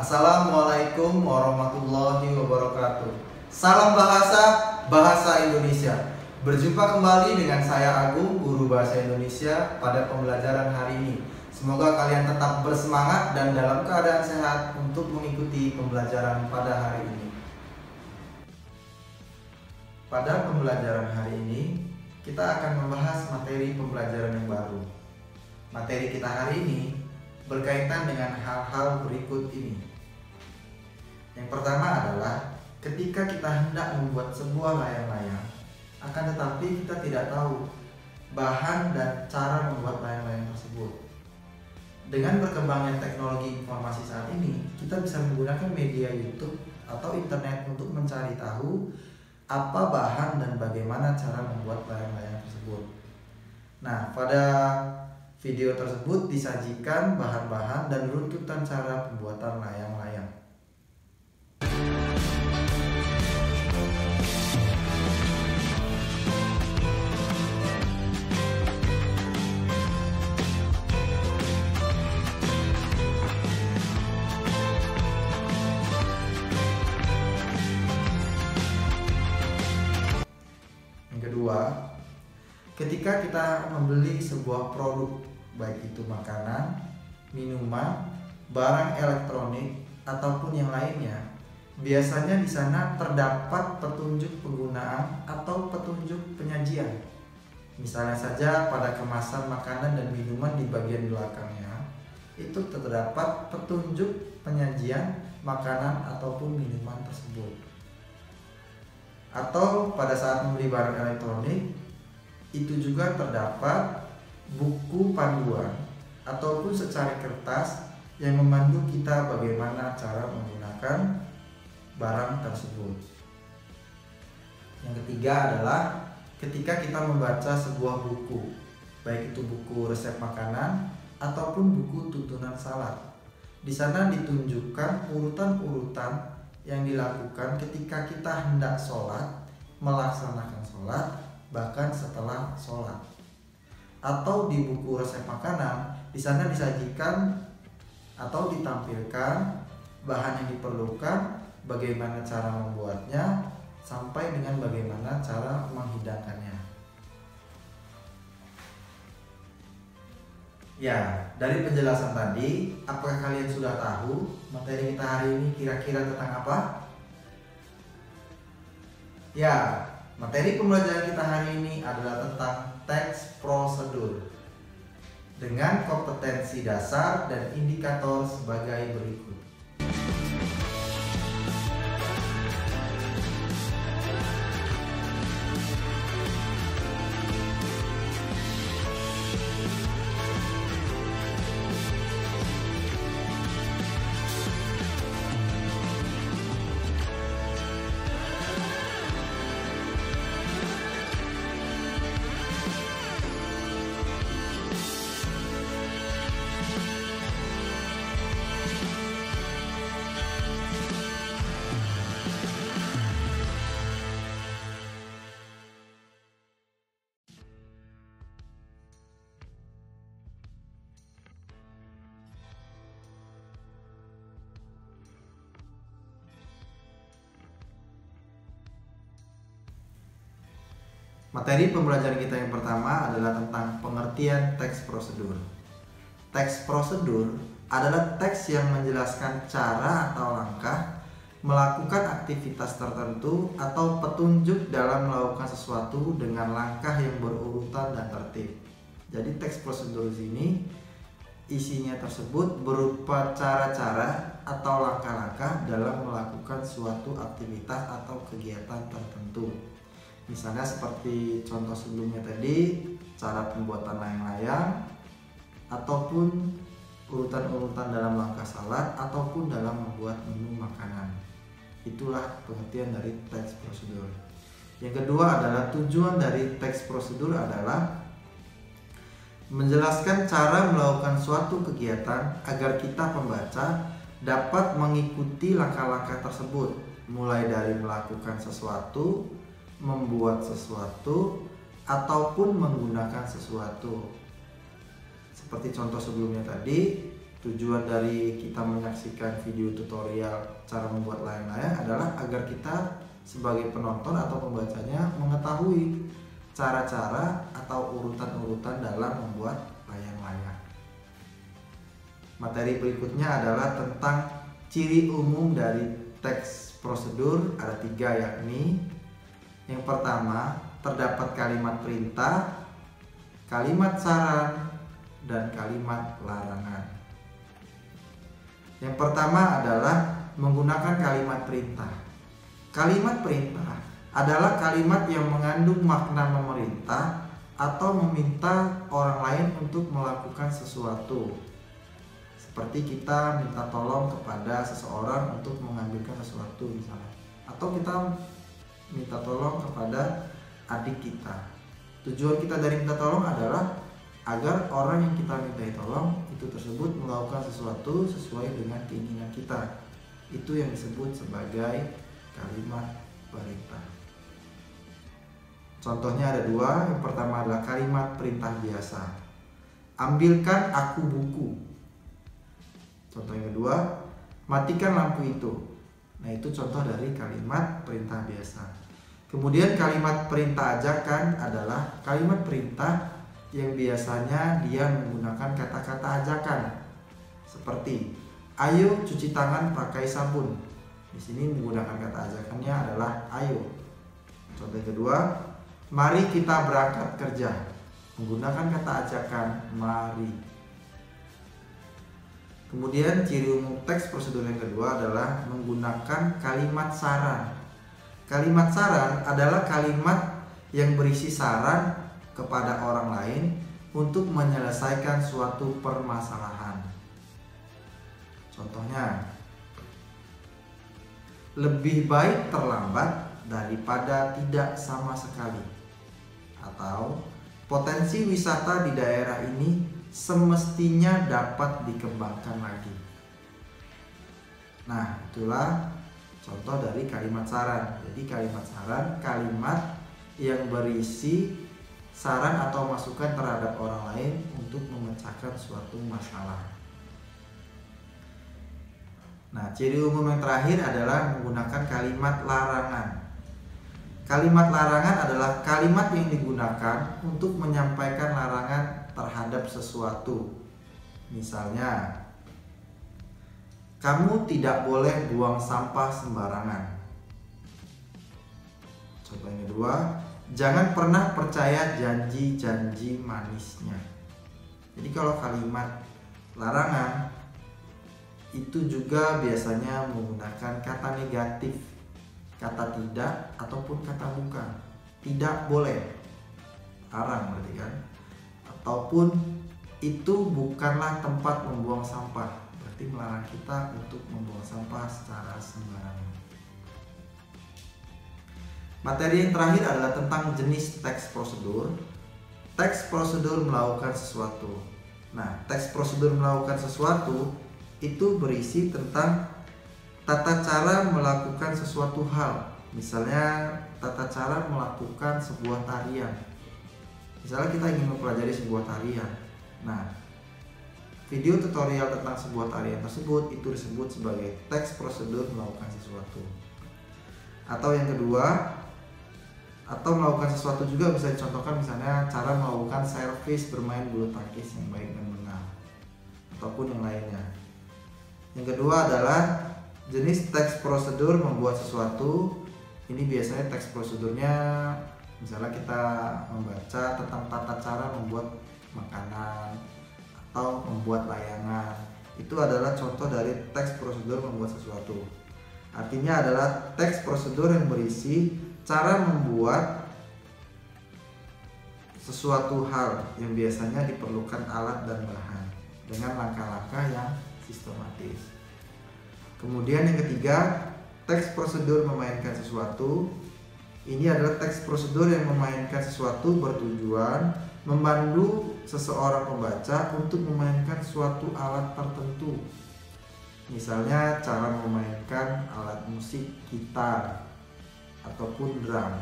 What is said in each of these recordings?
Assalamualaikum warahmatullahi wabarakatuh. Salam bahasa Indonesia. Berjumpa kembali dengan saya Agung, guru bahasa Indonesia pada pembelajaran hari ini. Semoga kalian tetap bersemangat dan dalam keadaan sehat untuk mengikuti pembelajaran pada hari ini. Pada pembelajaran hari ini, kita akan membahas materi pembelajaran yang baru. Materi kita hari ini berkaitan dengan hal-hal berikut ini. Yang pertama adalah ketika kita hendak membuat sebuah layang-layang, akan tetapi kita tidak tahu bahan dan cara membuat layang-layang tersebut. Dengan berkembangnya teknologi informasi saat ini, kita bisa menggunakan media YouTube atau internet untuk mencari tahu apa bahan dan bagaimana cara membuat layang-layang tersebut. Nah, pada video tersebut disajikan bahan-bahan dan runtutan cara pembuatan layang-layang. Yang kedua, ketika kita membeli sebuah produk, baik itu makanan, minuman, barang elektronik, ataupun yang lainnya, biasanya di sana terdapat petunjuk penggunaan atau petunjuk penyajian. Misalnya saja pada kemasan makanan dan minuman di bagian belakangnya, itu terdapat petunjuk penyajian makanan ataupun minuman tersebut. Atau pada saat membeli barang elektronik, itu juga terdapat buku panduan ataupun secari kertas yang memandu kita bagaimana cara menggunakan barang tersebut. Yang ketiga adalah ketika kita membaca sebuah buku, baik itu buku resep makanan ataupun buku tuntunan salat. Di sana ditunjukkan urutan-urutan yang dilakukan ketika kita hendak sholat, melaksanakan sholat, bahkan setelah sholat. Atau di buku resep makanan, di sana disajikan atau ditampilkan bahan yang diperlukan, bagaimana cara membuatnya, sampai dengan bagaimana cara menghidangkannya. Ya, dari penjelasan tadi, apakah kalian sudah tahu materi kita hari ini kira-kira tentang apa? Ya, materi pembelajaran kita hari ini adalah tentang teks prosedur dengan kompetensi dasar dan indikator sebagai berikut. Materi pembelajaran kita yang pertama adalah tentang pengertian teks prosedur. Teks prosedur adalah teks yang menjelaskan cara atau langkah melakukan aktivitas tertentu atau petunjuk dalam melakukan sesuatu dengan langkah yang berurutan dan tertib. Jadi teks prosedur di sini isinya tersebut berupa cara-cara atau langkah-langkah dalam melakukan suatu aktivitas atau kegiatan tertentu. Misalnya seperti contoh sebelumnya tadi, cara pembuatan layang-layang, ataupun urutan-urutan dalam langkah salat, ataupun dalam membuat menu makanan. Itulah pengertian dari teks prosedur. Yang kedua adalah tujuan dari teks prosedur adalah menjelaskan cara melakukan suatu kegiatan agar kita pembaca dapat mengikuti langkah-langkah tersebut, mulai dari melakukan sesuatu, membuat sesuatu, ataupun menggunakan sesuatu. Seperti contoh sebelumnya tadi, tujuan dari kita menyaksikan video tutorial cara membuat layang-layang adalah agar kita sebagai penonton atau pembacanya mengetahui cara-cara atau urutan-urutan dalam membuat layang-layang. Materi berikutnya adalah tentang ciri umum dari teks prosedur. Ada 3, yakni yang pertama, terdapat kalimat perintah, kalimat saran, dan kalimat larangan. Yang pertama adalah menggunakan kalimat perintah. Kalimat perintah adalah kalimat yang mengandung makna memerintah atau meminta orang lain untuk melakukan sesuatu. Seperti kita minta tolong kepada seseorang untuk mengambilkan sesuatu misalnya. Atau kita minta tolong kepada adik kita. Tujuan kita dari minta tolong adalah agar orang yang kita mintai tolong itu tersebut melakukan sesuatu sesuai dengan keinginan kita. Itu yang disebut sebagai kalimat perintah. Contohnya ada 2. Yang pertama adalah kalimat perintah biasa. Ambilkan aku buku. Contoh yang kedua, matikan lampu itu. Nah, itu contoh dari kalimat perintah biasa. Kemudian kalimat perintah ajakan adalah kalimat perintah yang biasanya dia menggunakan kata-kata ajakan. Seperti, ayo cuci tangan pakai sabun. Di sini menggunakan kata ajakannya adalah ayo. Contoh yang kedua, mari kita berangkat kerja. Menggunakan kata ajakan mari. Kemudian ciri umum teks prosedur yang kedua adalah menggunakan kalimat saran. Kalimat saran adalah kalimat yang berisi saran kepada orang lain untuk menyelesaikan suatu permasalahan. Contohnya, lebih baik terlambat daripada tidak sama sekali. Atau, potensi wisata di daerah ini semestinya dapat dikembangkan lagi. Nah, itulah contoh dari kalimat saran. Jadi kalimat saran, kalimat yang berisi saran atau masukan terhadap orang lain untuk memecahkan suatu masalah. Nah, ciri umum yang terakhir adalah menggunakan kalimat larangan. Kalimat larangan adalah kalimat yang digunakan untuk menyampaikan larangan terhadap sesuatu. Misalnya, kamu tidak boleh buang sampah sembarangan. Contoh yang kedua, jangan pernah percaya janji-janji manisnya. Jadi kalau kalimat larangan itu juga biasanya menggunakan kata negatif, kata tidak ataupun kata bukan. Tidak boleh, larang berarti kan. Ataupun itu bukanlah tempat membuang sampah, berarti melarang kita untuk membuang sampah secara sembarangan. Materi yang terakhir adalah tentang jenis teks prosedur. Teks prosedur melakukan sesuatu. Nah, teks prosedur melakukan sesuatu itu berisi tentang tata cara melakukan sesuatu hal. Misalnya, tata cara melakukan sebuah tarian. Misalnya kita ingin mempelajari sebuah tarian. Nah, video tutorial tentang sebuah tarian tersebut itu disebut sebagai teks prosedur melakukan sesuatu. Atau yang kedua, atau melakukan sesuatu juga bisa dicontohkan misalnya cara melakukan servis bermain bulu tangkis yang baik dan benar, ataupun yang lainnya. Yang kedua adalah jenis teks prosedur membuat sesuatu. Ini biasanya teks prosedurnya misalnya kita membaca tentang tata cara membuat makanan atau membuat layangan. Itu adalah contoh dari teks prosedur membuat sesuatu. Artinya adalah teks prosedur yang berisi cara membuat sesuatu hal yang biasanya diperlukan alat dan bahan dengan langkah-langkah yang sistematis. Kemudian yang ketiga, teks prosedur memainkan sesuatu. Ini adalah teks prosedur yang memainkan sesuatu bertujuan memandu seseorang pembaca untuk memainkan suatu alat tertentu. Misalnya cara memainkan alat musik gitar ataupun drum.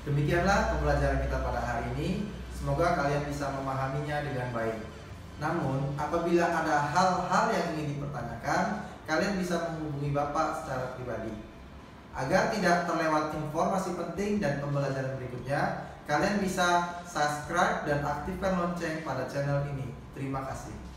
Demikianlah pembelajaran kita pada hari ini. Semoga kalian bisa memahaminya dengan baik. Namun, apabila ada hal-hal yang ingin dipertanyakan, kalian bisa menghubungi Bapak secara pribadi. Agar tidak terlewat informasi penting dan pembelajaran berikutnya, kalian bisa subscribe dan aktifkan lonceng pada channel ini. Terima kasih.